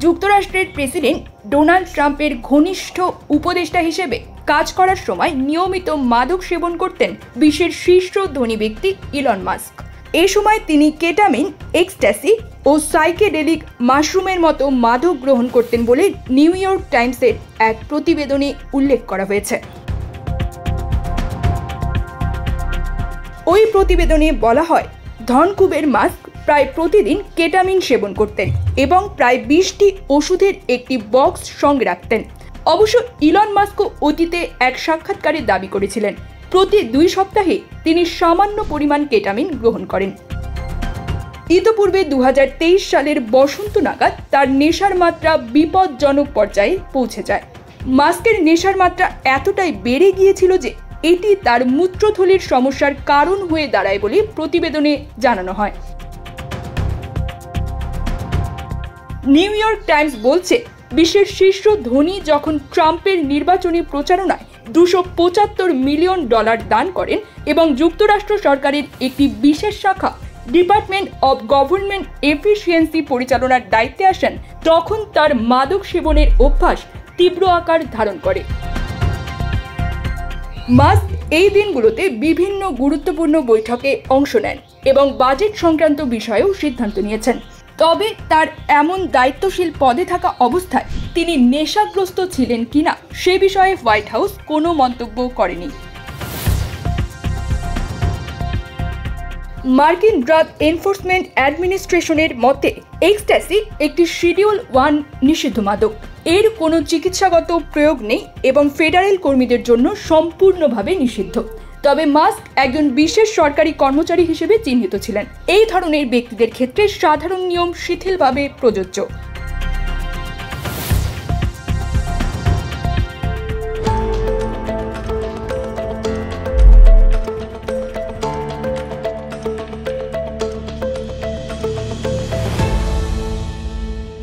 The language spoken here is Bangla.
যুক্তরাষ্ট্রের প্রেসিডেন্ট ডোনাল্ড ট্রাম্পের ঘনিষ্ঠ উপদেষ্টা হিসেবে কাজ করার সময় নিয়মিত মাদক সেবন করতেন বিশ্বের শীর্ষ ধনী ব্যক্তি ইলন মাস্ক। এই সময় তিনি কেটামিন, এক্সট্যাসি ও সাইকেডেলিক মাশরুমের মতো মাদক গ্রহণ করতেন বলে নিউ ইয়র্ক টাইমসের এক প্রতিবেদনে উল্লেখ করা হয়েছে। ওই প্রতিবেদনে বলা হয়, ধনকুবের মাস্ক প্রায় প্রতিদিন কেটামিন সেবন করতেন এবং প্রায় 20টি ওষুধের একটি বক্স সঙ্গে রাখতেন। অবশ্য ইলন মাস্কও অতীতে এক সাক্ষাৎকারে দাবি করেছিলেন প্রতি 2 সপ্তাহে তিনি সামান্য পরিমাণ কেটামিন গ্রহণ করেন। ইতোপূর্বে 2023 সালের বসন্ত নাগাদ তার নেশার মাত্রা বিপজ্জনক পর্যায়ে পৌঁছে যায়। মাস্কের নেশার মাত্রা এতটাই বেড়ে গিয়েছিল যে এটি তার মূত্রথলির সমস্যার কারণ হয়ে দাঁড়ায় বলে প্রতিবেদনে জানানো হয়। নিউ ইয়র্ক টাইমস বলছে, বিশ্বের শীর্ষ ধনী যখন ট্রাম্পের নির্বাচনী প্রচারণায় $275 মিলিয়ন দান করেন এবং যুক্তরাষ্ট্র সরকারের একটি বিশেষ শাখা ডিপার্টমেন্ট অব গভর্নমেন্ট এফিসিয়েন্সি পরিচালনার দায়িত্বে আসেন, তখন তার মাদক সেবনের অভ্যাস তীব্র আকার ধারণ করে। মাস্ক এই দিনগুলোতে বিভিন্ন গুরুত্বপূর্ণ বৈঠকে অংশ নেন এবং বাজেট সংক্রান্ত বিষয়েও সিদ্ধান্ত নিয়েছেন। তবে তার এমন দায়িত্বশীল পদে থাকা অবস্থায় তিনি নেশাগ্রস্ত ছিলেন কিনা সে বিষয়ে হোয়াইট হাউস কোনো মন্তব্য করেনি। মার্কিন ড্রাগ এনফোর্সমেন্ট অ্যাডমিনিস্ট্রেশনের মতে এক্সট্যাসি একটি শিডিউল 1 নিষিদ্ধ মাদক। এর কোনো চিকিৎসাগত প্রয়োগ নেই এবং ফেডারেল কর্মীদের জন্য সম্পূর্ণভাবে নিষিদ্ধ। তবে মাস্ক একজন বিশেষ সরকারি কর্মচারী হিসেবে চিহ্নিত ছিলেন। এই ধরনের ব্যক্তিদের ক্ষেত্রে সাধারণ নিয়ম শিথিলভাবে প্রযোজ্য।